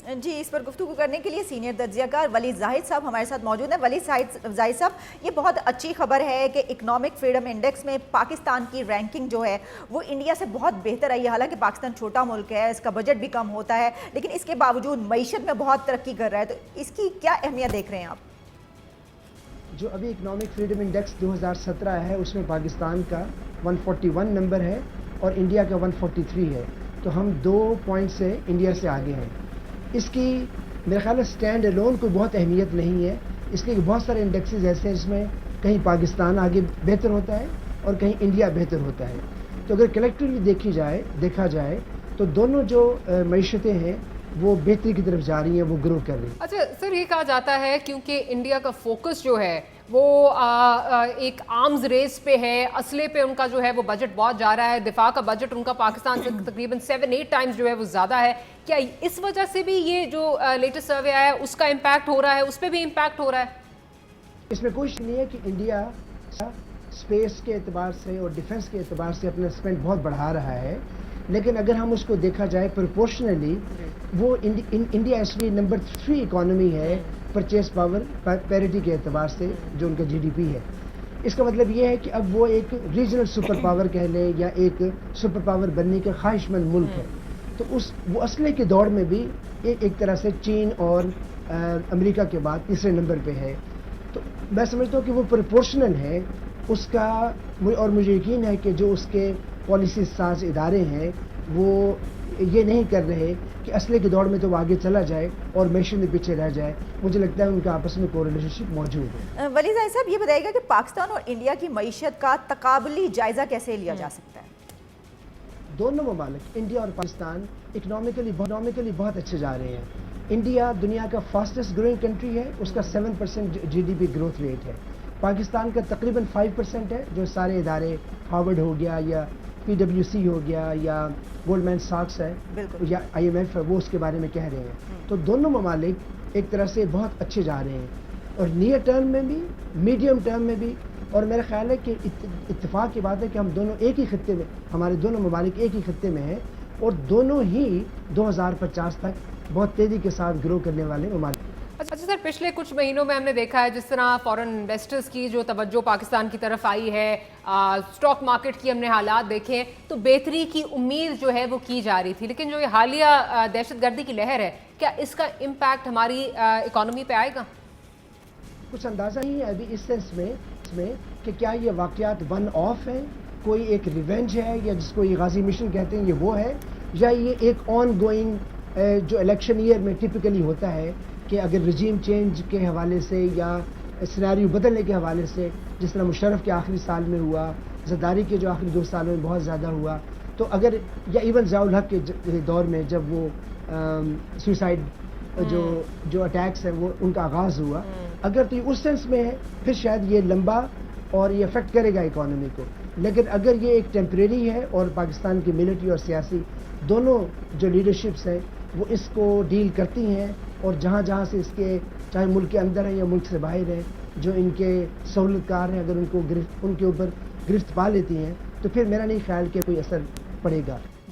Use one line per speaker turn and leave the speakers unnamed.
جی، اس پر گفتگو کرنے کے لیے سینئر تجزیہ کار ولید زاہد صاحب ہمارے ساتھ موجود ہیں۔ ولید زاہد صاحب، یہ بہت اچھی خبر ہے کہ اکنامک فریڈم انڈیکس میں پاکستان کی رینکنگ جو ہے وہ انڈیا سے بہت بہتر آئی ہے۔ حالانکہ پاکستان چھوٹا ملک ہے، اس کا بجٹ بھی کم ہوتا ہے، لیکن اس کے باوجود معیشت میں بہت ترقی کر رہا ہے، تو اس کی کیا اہمیت دیکھ رہے ہیں آپ؟
جو ابھی اکنامک فریڈم انڈیکس 2017 ہے اس میں پاکستان کا 141 نمبر ہے اور انڈیا کا 143 ہے، تو ہم 2 پوائنٹ سے انڈیا سے آگے ہیں۔ اس کی میرے خیال ہے اسٹینڈ الون کوئی بہت اہمیت نہیں ہے، اس لیے کہ بہت سارے انڈیکسز ایسے ہیں جس میں کہیں پاکستان آگے بہتر ہوتا ہے اور کہیں انڈیا بہتر ہوتا ہے۔ تو اگر کلیکٹیولی دیکھا جائے تو دونوں جو معیشتیں ہیں وہ بہتری کی طرف جا رہی ہیں، وہ گرو کر رہی ہیں۔
اچھا سر، یہ کہا جاتا ہے کیونکہ انڈیا کا فوکس جو ہے وہ ایک آرمز ریس پہ ہے، اسلحے پہ ان کا جو ہے وہ بجٹ بہت جا رہا ہے، دفاع کا بجٹ ان کا پاکستان سے تقریباً 7-8 ٹائمز جو ہے وہ زیادہ ہے، کیا اس وجہ سے بھی یہ جو لیٹسٹ سروے آیا ہے اس کا امپیکٹ ہو رہا ہے، اس پہ بھی امپیکٹ ہو رہا ہے؟
اس میں کوشش نہیں ہے کہ انڈیا اسپیس کے اعتبار سے اور ڈیفنس کے اعتبار سے اپنا اسپینڈ بہت بڑھا رہا ہے، لیکن اگر ہم اس کو دیکھا جائے پروپورشنلی وہ انڈیا اس لیے نمبر 3 اکانومی ہے پرچیز پاور پیریٹی کے اعتبار سے جو ان کا جی ڈی پی ہے۔ اس کا مطلب یہ ہے کہ اب وہ ایک ریجنل سپر پاور کہہ لیں یا ایک سپر پاور بننے کے خواہش مند ملک ہے، تو وہ اسلحے کی دوڑ میں بھی ایک طرح سے چین اور امریکہ کے بعد تیسرے نمبر پہ ہے۔ تو میں سمجھتا ہوں کہ وہ پروپورشنل ہے اس کا، اور مجھے یقین ہے کہ جو اس کے پالیسی ساز ادارے ہیں وہ یہ نہیں کر رہے کہ اسلحے کی دوڑ میں تو وہ آگے چلا جائے اور معیشت میں پیچھے رہ جائے۔ مجھے لگتا ہے ان کا آپس میں کو ریلیشن شپ موجود ہے۔
ولید زاہد صاحب، یہ بتائیے گا کہ پاکستان اور انڈیا کی معیشت کا تقابلی جائزہ کیسے لیا جا سکتا ہے؟
دونوں ممالک انڈیا اور پاکستان اکنامکلی بہت اچھے جا رہے ہیں۔ انڈیا دنیا کا فاسٹسٹ گروئنگ کنٹری ہے، اس کا 7% G D P growth rate ہے۔ پاکستان کا تقریباً 5% ہے، جو سارے ادارے ہارورڈ ہو گیا یا پی ڈبلیو سی ہو گیا یا گولڈمین ساکس ہے یا آئی ایم ایف ہے، وہ اس کے بارے میں کہہ رہے ہیں۔ تو دونوں ممالک ایک طرح سے بہت اچھے جا رہے ہیں، اور نیئر ٹرم میں بھی میڈیم ٹرم میں بھی، اور میرا خیال ہے کہ اتفاق کی بات ہے کہ ہم دونوں ایک ہی خطے میں، ہمارے دونوں ممالک ایک ہی خطے میں ہیں اور دونوں ہی 2050 تک بہت تیزی کے ساتھ گرو کرنے والے ممالک۔
اچھا سر، پچھلے کچھ مہینوں میں ہم نے دیکھا ہے جس طرح فورن انویسٹرز کی جو توجہ پاکستان کی طرف آئی ہے، سٹاک مارکیٹ کی ہم نے حالات دیکھے تو بہتری کی امید جو ہے وہ کی جا رہی تھی، لیکن جو یہ حالیہ دہشت گردی کی لہر ہے، کیا اس کا امپیکٹ ہماری اکانومی پہ آئے گا؟
کچھ اندازہ نہیں ہے ابھی اس سینس میں کہ کیا یہ واقعات ون آف ہیں، کوئی ایک ریونج ہے یا جس کو یہ غازی مشن کہتے ہیں یہ وہ ہے، یا یہ ایک آن گوئنگ جو الیکشن ایئر میں ٹپیکلی ہوتا ہے کہ اگر رجیم چینج کے حوالے سے یا سینیریو بدلنے کے حوالے سے، جس طرح مشرف کے آخری سال میں ہوا، زرداری کے جو آخری 2 سالوں میں بہت زیادہ ہوا، تو اگر یا ایون ضیاء الحق کے دور میں جب وہ سوئسائڈ جو اٹیکس ہیں وہ ان کا آغاز ہوا، اگر تو یہ اس سینس میں ہے پھر شاید یہ لمبا اور یہ افیکٹ کرے گا اکانومی کو، لیکن اگر یہ ایک ٹیمپریری ہے اور پاکستان کی ملٹری اور سیاسی دونوں جو لیڈرشپس ہیں وہ اس کو ڈیل کرتی ہیں، اور جہاں سے اس کے چاہے ملک کے اندر ہیں یا ملک سے باہر ہیں جو ان کے سہولت کار ہیں، اگر ان کے اوپر گرفت پا لیتی ہیں تو پھر میرا نہیں خیال کہ کوئی اثر پڑے گا۔